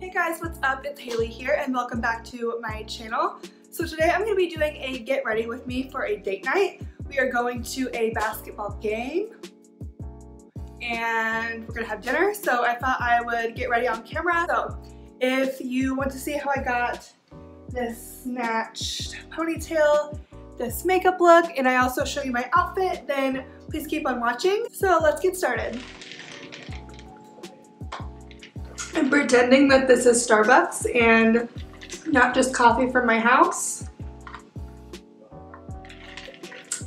Hey guys, what's up? It's Haley here and welcome back to my channel. So today I'm going to be doing a get ready with me for a date night. We are going to a basketball game and we're going to have dinner, so I thought I would get ready on camera. So if you want to see how I got this snatched ponytail, this makeup look, and I also show you my outfit, then please keep on watching. So let's get started. I'm pretending that this is Starbucks and not just coffee from my house.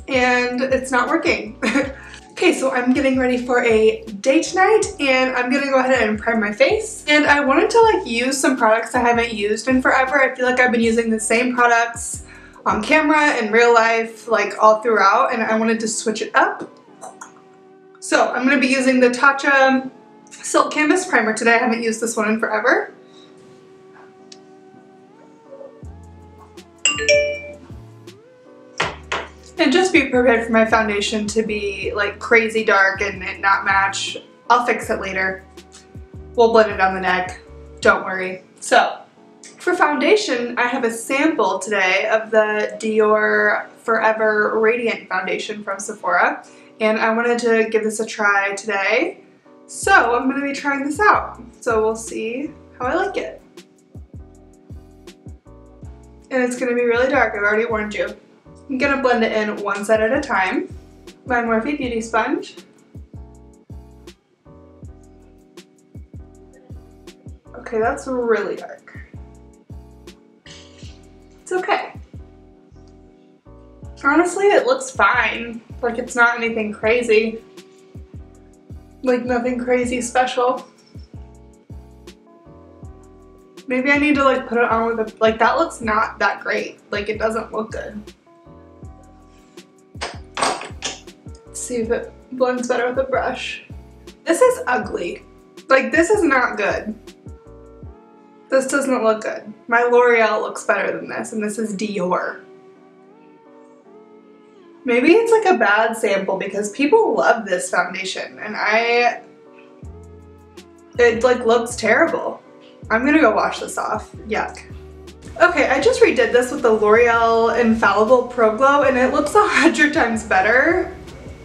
And it's not working. Okay, so I'm getting ready for a date night and I'm gonna go ahead and prime my face. And I wanted to use some products I haven't used in forever. I feel like I've been using the same products on camera in real life all throughout, and I wanted to switch it up. So I'm gonna be using the Tatcha Silk Canvas Primer today. I haven't used this one in forever. And just be prepared for my foundation to be crazy dark and not match. I'll fix it later. We'll blend it on the neck. Don't worry. So for foundation, I have a sample today of the Dior Forever Radiant Foundation from Sephora. And I wanted to give this a try today. So I'm going to be trying this out. So we'll see how I like it. And it's going to be really dark, I've already warned you. I'm going to blend it in one side at a time. My Morphe Beauty Sponge. Okay, that's really dark. It's okay. Honestly, it looks fine. It's not anything crazy. Nothing crazy special. Maybe I need to put it on with a, that looks not that great. It doesn't look good. Let's see if it blends better with a brush. This is ugly. This is not good. This doesn't look good. My L'Oreal looks better than this, and this is Dior. Maybe it's a bad sample because people love this foundation and it looks terrible. I'm gonna go wash this off. Yuck. Okay, I just redid this with the L'Oreal Infallible Pro Glow and it looks 100 times better.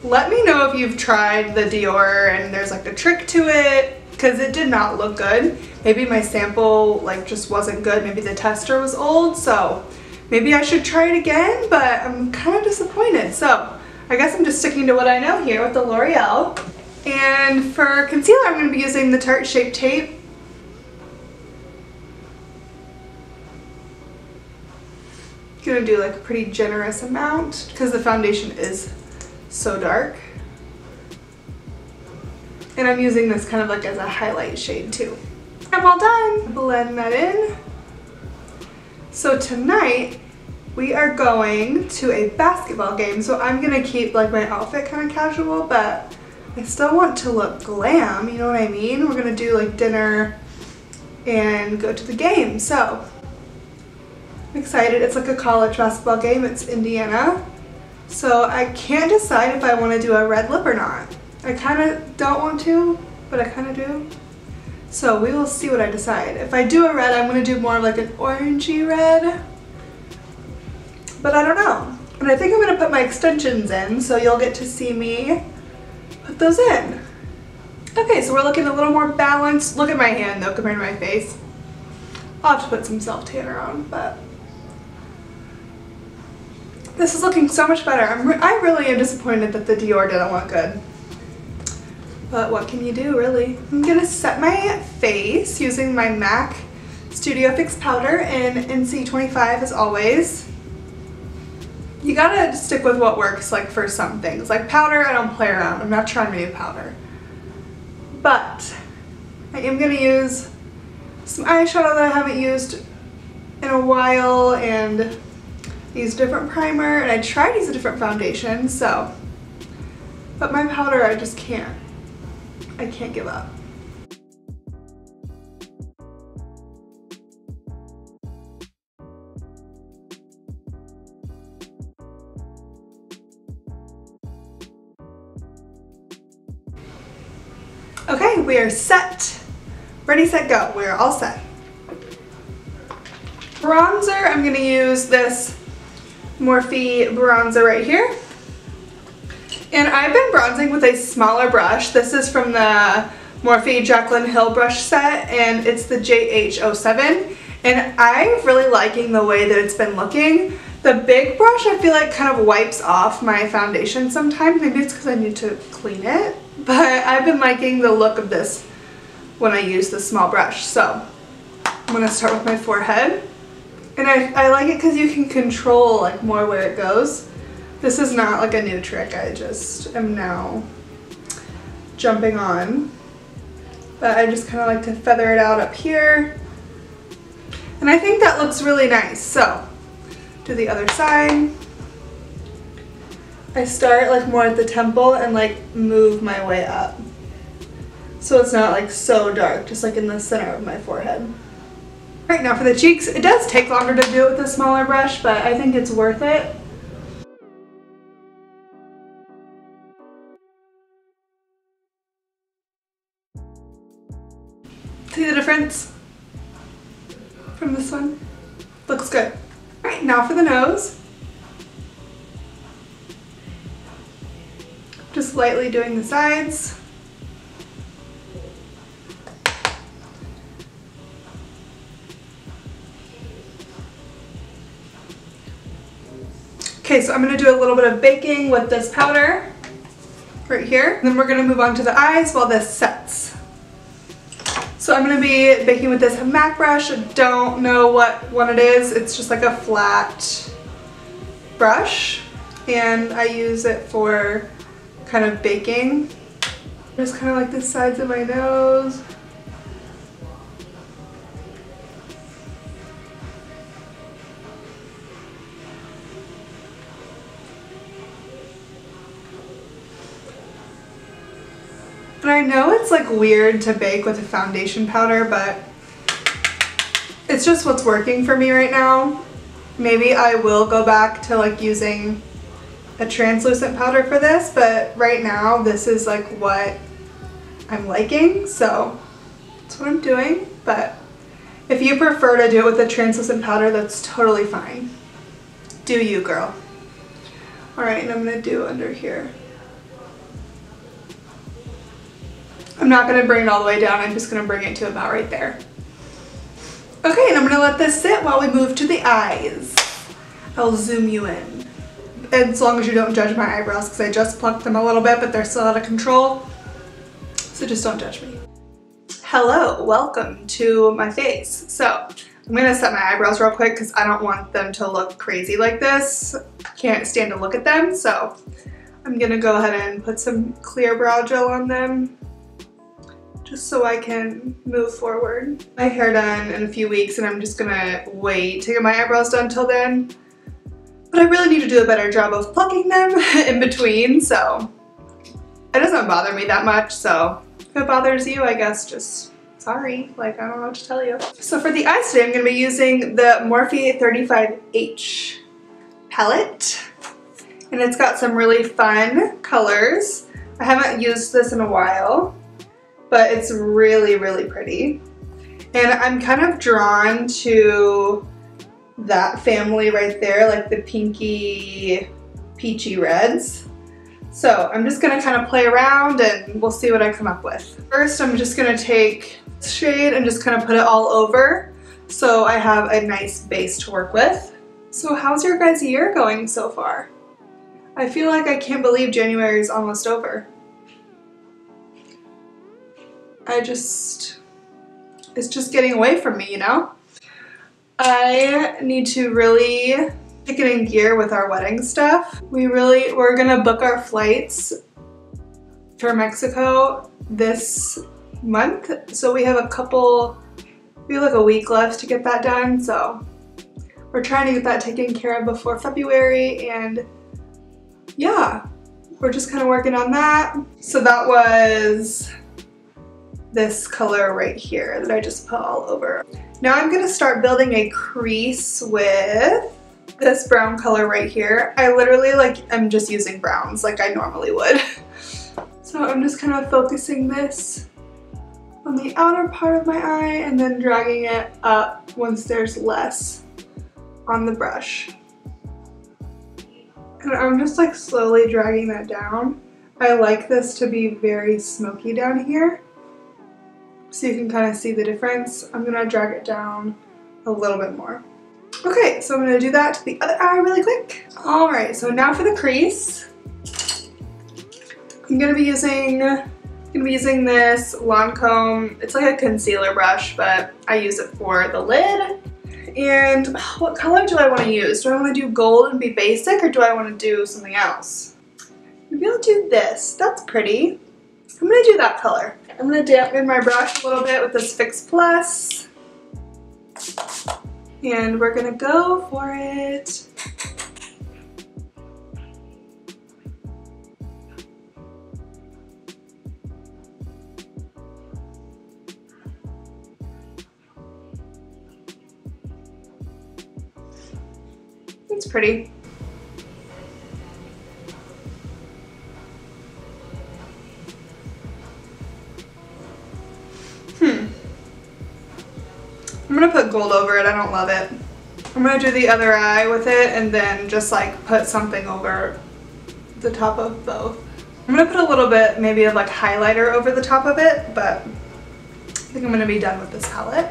Let me know if you've tried the Dior and there's a trick to it, because it did not look good. Maybe my sample just wasn't good. Maybe the tester was old, so maybe I should try it again, but I'm kind of disappointed. So I guess I'm just sticking to what I know here with the L'Oreal. And for concealer, I'm going to be using the Tarte Shape Tape. Gonna do a pretty generous amount because the foundation is so dark. And I'm using this kind of as a highlight shade too. I'm all done. Blend that in. So tonight we are going to a basketball game, so I'm gonna keep my outfit kind of casual, but I still want to look glam, you know what I mean? We're gonna do dinner and go to the game, so I'm excited. It's a college basketball game. It's Indiana, so I can't decide if I want to do a red lip or not. I kind of don't want to, but I kind of do. So we will see what I decide. If I do a red, I'm going to do more of an orangey red. But I don't know. And I think I'm going to put my extensions in, so you'll get to see me put those in. Okay, so we're looking a little more balanced. Look at my hand though compared to my face. I'll have to put some self-tanner on, but this is looking so much better. I really am disappointed that the Dior didn't look good. But what can you do, really? I'm gonna set my face using my MAC Studio Fix powder in NC25 as always. You gotta stick with what works for some things. Powder, I don't play around. I'm not trying to do powder. But I am gonna use some eyeshadow that I haven't used in a while and use a different primer, and I tried to use a different foundation, so. But my powder, I just can't. I can't give up. Okay, we are set. Ready, set, go. We're all set. Bronzer, I'm gonna use this Morphe bronzer right here. And I've been bronzing with a smaller brush. This is from the Morphe Jaclyn Hill brush set, and it's the JH07. And I'm really liking the way that it's been looking. The big brush I feel like kind of wipes off my foundation sometimes. Maybe it's because I need to clean it. But I've been liking the look of this when I use the small brush. So I'm going to start with my forehead. And I like it because you can control like more where it goes. This is not like a new trick. I just am now jumping on. But I just kind of like to feather it out up here. And I think that looks really nice. So do the other side. I start like more at the temple and like move my way up. So it's not like so dark, just like in the center of my forehead. Right, now for the cheeks, it does take longer to do it with a smaller brush, but I think it's worth it. See the difference from this one? Looks good. All right, now for the nose. Just lightly doing the sides. Okay, so I'm gonna do a little bit of baking with this powder right here. Then we're gonna move on to the eyes while this sets. So I'm gonna be baking with this MAC brush. I don't know what one it is. It's just like a flat brush, and I use it for kind of baking. Just kind of like the sides of my nose. And I know it's like weird to bake with a foundation powder, but it's just what's working for me right now. Maybe I will go back to like using a translucent powder for this, but right now this is like what I'm liking, so that's what I'm doing. But if you prefer to do it with a translucent powder, that's totally fine. Do you, girl. All right, and I'm gonna do under here. I'm not gonna bring it all the way down, I'm just gonna bring it to about right there. Okay, and I'm gonna let this sit while we move to the eyes. I'll zoom you in. As long as you don't judge my eyebrows, because I just plucked them a little bit, but they're still out of control. So just don't judge me. Hello, welcome to my face. So I'm gonna set my eyebrows real quick because I don't want them to look crazy like this. I can't stand to look at them, so I'm gonna go ahead and put some clear brow gel on them, just so I can move forward. My hair done in a few weeks, and I'm just gonna wait to get my eyebrows done till then. But I really need to do a better job of plucking them in between, so it doesn't bother me that much. So if it bothers you, I guess just sorry, like I don't know what to tell you. So for the eyes today, I'm gonna be using the Morphe 35H palette, and it's got some really fun colors. I haven't used this in a while, but it's really, really pretty. And I'm kind of drawn to that family right there, like the pinky, peachy reds. So I'm just gonna kind of play around and we'll see what I come up with. First, I'm just gonna take this shade and just kind of put it all over so I have a nice base to work with. So how's your guys' year going so far? I feel like I can't believe January is almost over. It's just getting away from me, you know? I need to really kick it in gear with our wedding stuff. We're gonna book our flights for Mexico this month. So we have like a week left to get that done. So we're trying to get that taken care of before February, and yeah, we're just kind of working on that. So that was this color right here that I just put all over. Now I'm gonna start building a crease with this brown color right here. I literally I'm just using browns like I normally would. So I'm just kind of focusing this on the outer part of my eye and then dragging it up once there's less on the brush. And I'm just like slowly dragging that down. I like this to be very smoky down here, so you can kind of see the difference. I'm gonna drag it down a little bit more. Okay, so I'm gonna do that to the other eye really quick. All right, so now for the crease. I'm gonna be using this Lancome. It's like a concealer brush, but I use it for the lid. And what color do I want to use? Do I want to do gold and be basic, or do I want to do something else? Maybe I'll do this. That's pretty. I'm going to do that color. I'm going to dampen my brush a little bit with this Fix Plus. And we're going to go for it. It's pretty. I'm gonna put gold over it. I don't love it. I'm gonna do the other eye with it and then just like put something over the top of both. I'm gonna put a little bit maybe of like highlighter over the top of it, but I think I'm gonna be done with this palette.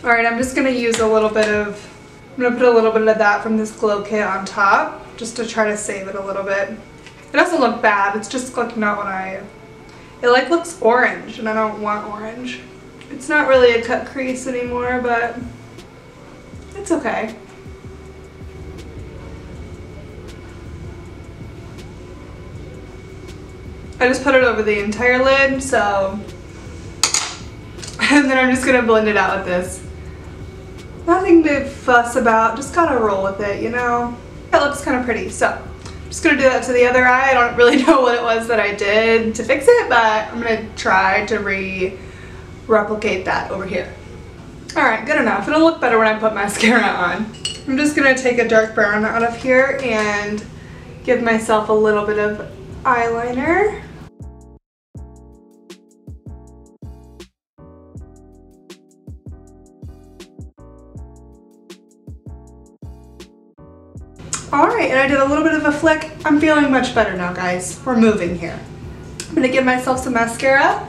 All right, I'm just gonna use a little bit of, I'm gonna put a little bit of that from this glow kit on top just to try to save it a little bit. It doesn't look bad, it's just like not what it like looks orange and I don't want orange. It's not really a cut crease anymore, but it's okay. I just put it over the entire lid, so, and then I'm just gonna blend it out with this. Nothing to fuss about, just gotta roll with it, you know? That looks kind of pretty, so I'm just gonna do that to the other eye. I don't really know what it was that I did to fix it, but I'm gonna try to replicate that over here. All right, good enough. It'll look better when I put mascara on. I'm just gonna take a dark brown out of here and give myself a little bit of eyeliner. All right, and I did a little bit of a flick. I'm feeling much better now, guys. We're moving here. I'm gonna give myself some mascara.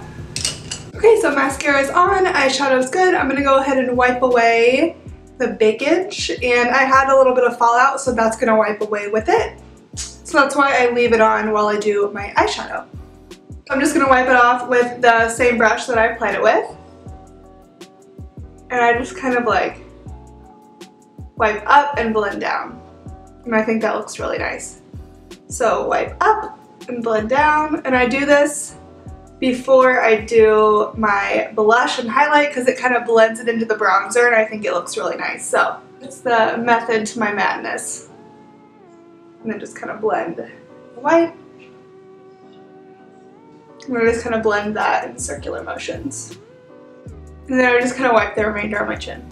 Okay, so mascara is on, eyeshadow's good. I'm gonna go ahead and wipe away the bakage, and I had a little bit of fallout, so that's gonna wipe away with it. So that's why I leave it on while I do my eyeshadow. I'm just gonna wipe it off with the same brush that I applied it with. And I just kind of like wipe up and blend down. And I think that looks really nice. So wipe up and blend down, and I do this before I do my blush and highlight because it kind of blends it into the bronzer and I think it looks really nice. So it's the method to my madness. And then just kind of blend the white. I'm going to just kind of blend that in circular motions. And then I just kind of wipe the remainder on my chin.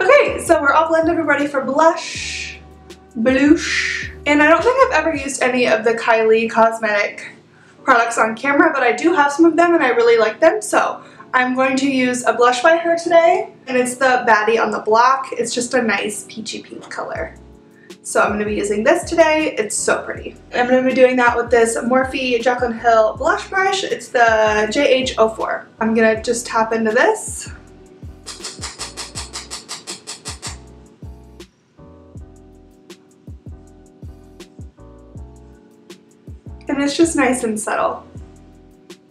Okay, so we're all blended and ready for blush. Blush. And I don't think I've ever used any of the Kylie Cosmetic products on camera, but I do have some of them and I really like them, so I'm going to use a blush by her today, and it's the Baddie on the Block. It's just a nice peachy pink color. So I'm going to be using this today. It's so pretty. I'm going to be doing that with this Morphe Jaclyn Hill blush brush. It's the JH04. I'm going to just tap into this. And it's just nice and subtle.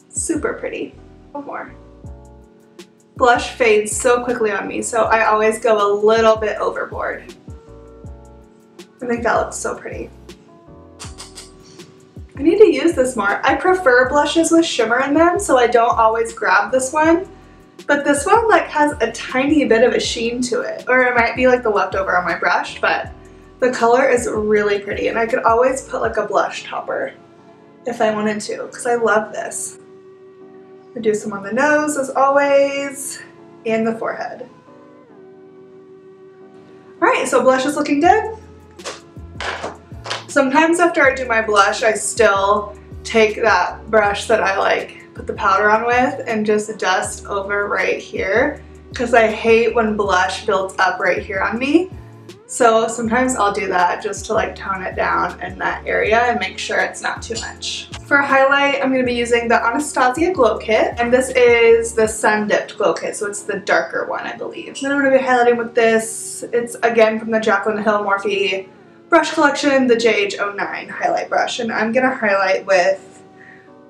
Super pretty. One more. Blush fades so quickly on me, so I always go a little bit overboard. I think that looks so pretty. I need to use this more. I prefer blushes with shimmer in them, so I don't always grab this one. But this one like has a tiny bit of a sheen to it, or it might be like the leftover on my brush, but the color is really pretty, and I could always put like a blush topper if I wanted to, because I love this. I do some on the nose as always, and the forehead. Alright, so blush is looking good. Sometimes after I do my blush, I still take that brush that I like put the powder on with and just dust over right here, because I hate when blush builds up right here on me. So sometimes I'll do that just to like tone it down in that area and make sure it's not too much. For highlight, I'm going to be using the Anastasia Glow Kit, and this is the Sun Dipped Glow Kit, so it's the darker one, I believe. Then I'm going to be highlighting with this. It's again from the Jaclyn Hill Morphe brush collection, the JH09 highlight brush, and I'm going to highlight with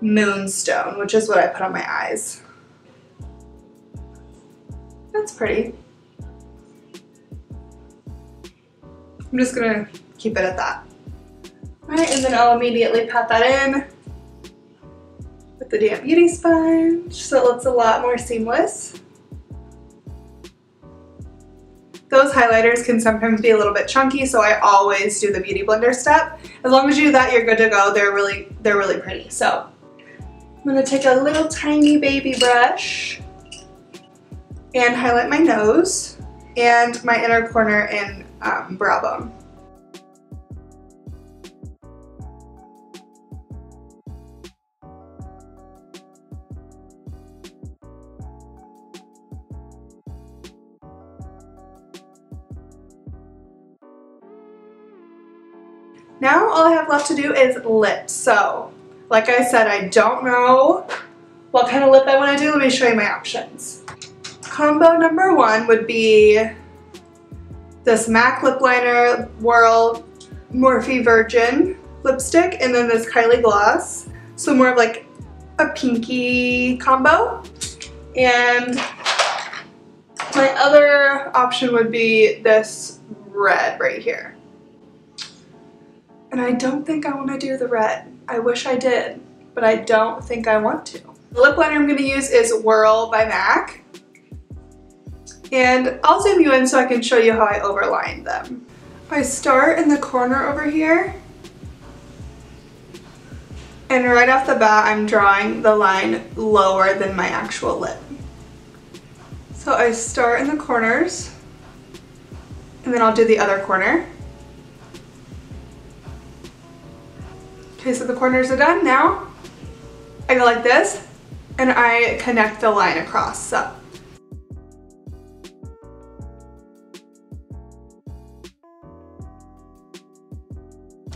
Moonstone, which is what I put on my eyes. That's pretty. I'm just gonna keep it at that. Alright, and then I'll immediately pat that in with the damp beauty sponge so it looks a lot more seamless. Those highlighters can sometimes be a little bit chunky, so I always do the beauty blender step. As long as you do that, you're good to go. They're really pretty. So I'm gonna take a little tiny baby brush and highlight my nose and my inner corner and brow bone. Now all I have left to do is lips. So, like I said, I don't know what kind of lip I want to do. Let me show you my options. Combo number one would be this MAC lip liner Whirl Morphe Virgin lipstick, and then this Kylie gloss. So more of like a pinky combo. And my other option would be this red right here. And I don't think I want to do the red. I wish I did, but I don't think I want to. The lip liner I'm going to use is Whirl by MAC. And I'll zoom you in so I can show you how I overlined them. I start in the corner over here. And right off the bat, I'm drawing the line lower than my actual lip. So I start in the corners, and then I'll do the other corner. Okay, so the corners are done. Now I go like this, and I connect the line across. So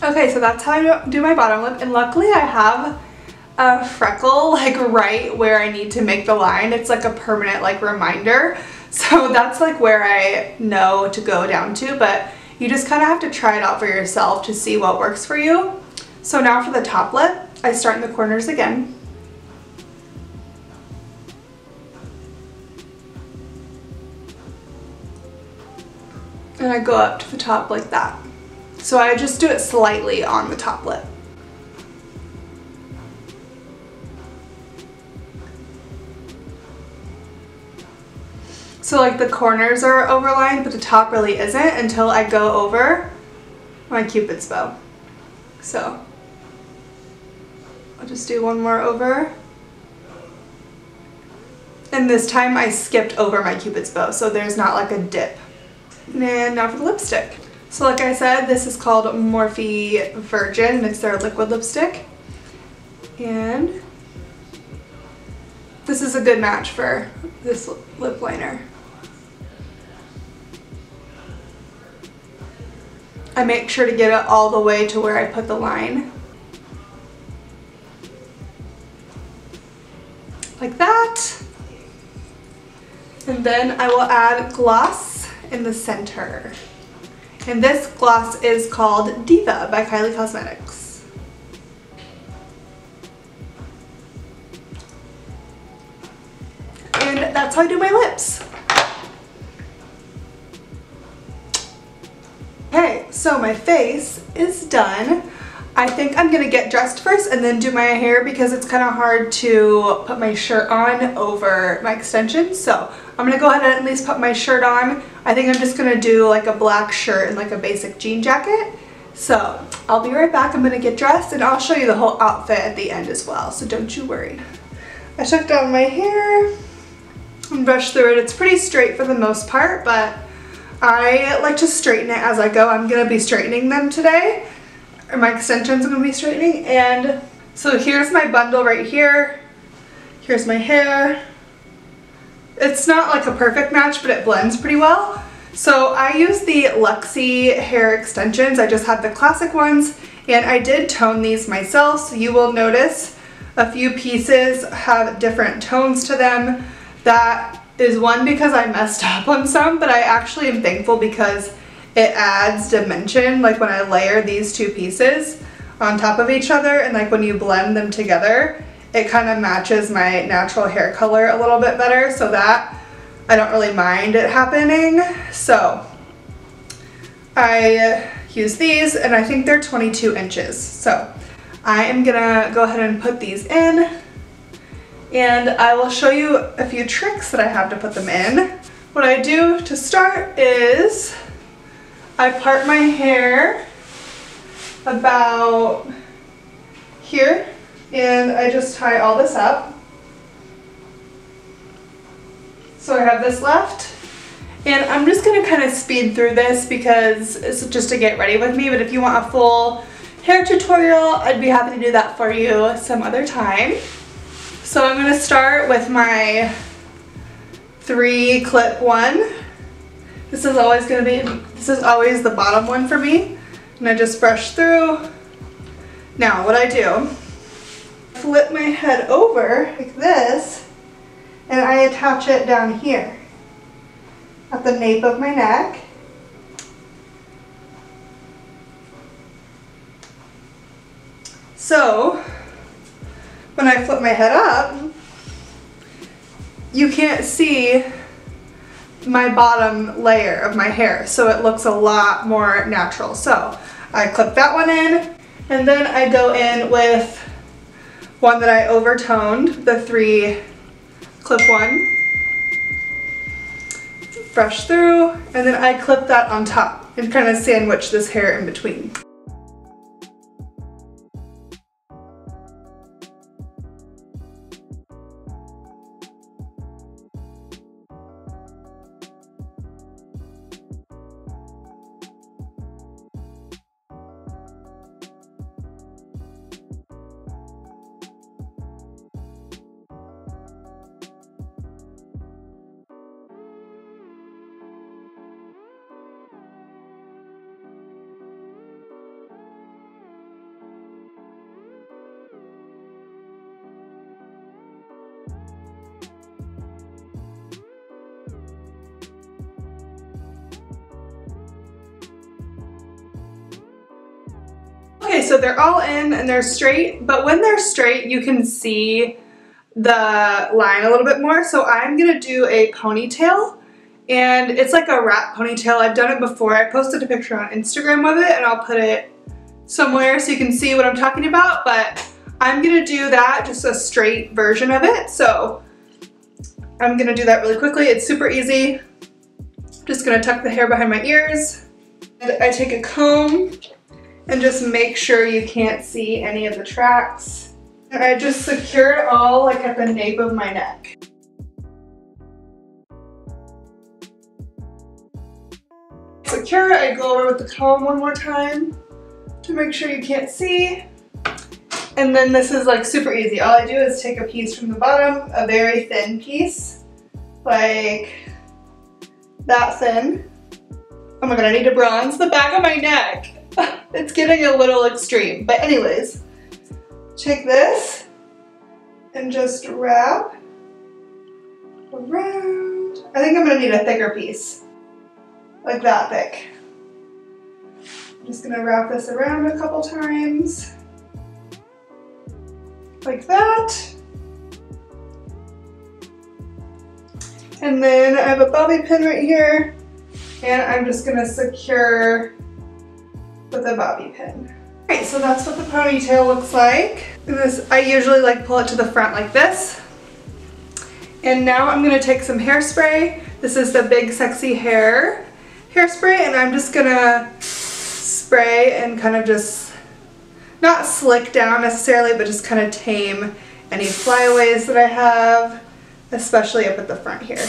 okay, so that's how I do my bottom lip, and luckily I have a freckle like right where I need to make the line. It's like a permanent like reminder, so that's like where I know to go down to, but you just kind of have to try it out for yourself to see what works for you. So now for the top lip, I start in the corners again. And I go up to the top like that. So I just do it slightly on the top lip. So like the corners are overlined, but the top really isn't until I go over my Cupid's bow. So I'll just do one more over. And this time I skipped over my Cupid's bow, so there's not like a dip. And now for the lipstick. So like I said, this is called Morphe Virgin. It's their liquid lipstick. And this is a good match for this lip liner. I make sure to get it all the way to where I put the line. Like that. And then I will add gloss in the center. And this gloss is called Diva by Kylie Cosmetics. And that's how I do my lips. Okay, so my face is done. I think I'm gonna get dressed first and then do my hair because it's kind of hard to put my shirt on over my extensions. So I'm gonna go ahead and at least put my shirt on. I think I'm just gonna do like a black shirt and like a basic jean jacket. So I'll be right back. I'm gonna get dressed and I'll show you the whole outfit at the end as well, so don't you worry. I took down my hair and brushed through it. It's pretty straight for the most part, but I like to straighten it as I go. I'm gonna be straightening them today. Or my extensions I'm gonna be straightening. And so here's my bundle right here. Here's my hair. it's not like a perfect match, but it blends pretty well. So I use the Luxie hair extensions. I just had the classic ones, and I did tone these myself, so you will notice a few pieces have different tones to them. That is one because I messed up on some, but I actually am thankful because it adds dimension, like when I layer these two pieces on top of each other, and like when you blend them together, it kind of matches my natural hair color a little bit better, so that I don't really mind it happening. So I use these, and I think they're 22 inches. So I am gonna go ahead and put these in, and I will show you a few tricks that I have to put them in. What I do to start is I part my hair about here, and I just tie all this up. So I have this left, and I'm just gonna kind of speed through this because it's just to get ready with me, but if you want a full hair tutorial, I'd be happy to do that for you some other time. So I'm gonna start with my 3-clip one. This is always the bottom one for me. And I just brush through. Now what I do, flip my head over like this, and I attach it down here at the nape of my neck. So when I flip my head up, you can't see my bottom layer of my hair, so it looks a lot more natural. So I clip that one in, and then I go in with one that I overtoned, the 3-clip one. Brush through, and then I clip that on top and kind of sandwich this hair in between. Okay, so they're all in and they're straight, but when they're straight, you can see the line a little bit more. So I'm gonna do a ponytail, and it's like a wrap ponytail. I've done it before. I posted a picture on Instagram of it, and I'll put it somewhere so you can see what I'm talking about, but I'm gonna do that, just a straight version of it. So I'm gonna do that really quickly. It's super easy. Just gonna tuck the hair behind my ears. And I take a comb and just make sure you can't see any of the tracks. And I just secure it all like at the nape of my neck. Secure it, I go over with the comb one more time to make sure you can't see. And then this is like super easy. All I do is take a piece from the bottom, a very thin piece, like that thin. Oh my god, I need to bronze the back of my neck. It's getting a little extreme, but anyways, take this and just wrap around. I think I'm gonna need a thicker piece, like that thick. I'm just gonna wrap this around a couple times, like that. And then I have a bobby pin right here, and I'm just gonna secure with a bobby pin. Alright, so that's what the ponytail looks like. And this, I usually like pull it to the front like this. And now I'm gonna take some hairspray. This is the Big Sexy Hair hairspray, and I'm just gonna spray and kind of just, not slick down necessarily, but just kind of tame any flyaways that I have, especially up at the front here.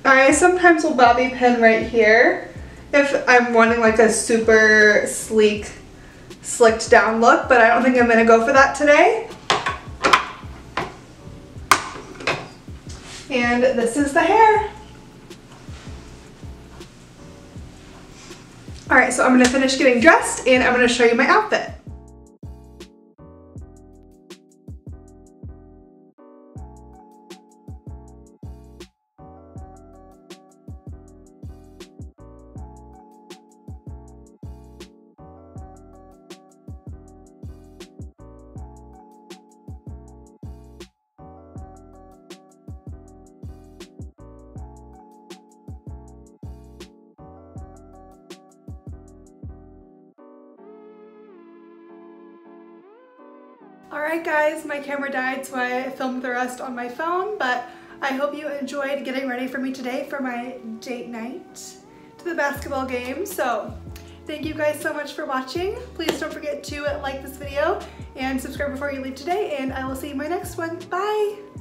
I sometimes will bobby pin right here if I'm wanting like a super sleek, slicked down look, but I don't think I'm gonna go for that today. And this is the hair. All right, so I'm gonna finish getting dressed and I'm gonna show you my outfit. Alright guys, my camera died, so I filmed the rest on my phone, but I hope you enjoyed getting ready for me today for my date night to the basketball game. So thank you guys so much for watching. Please don't forget to like this video and subscribe before you leave today, and I will see you in my next one. Bye!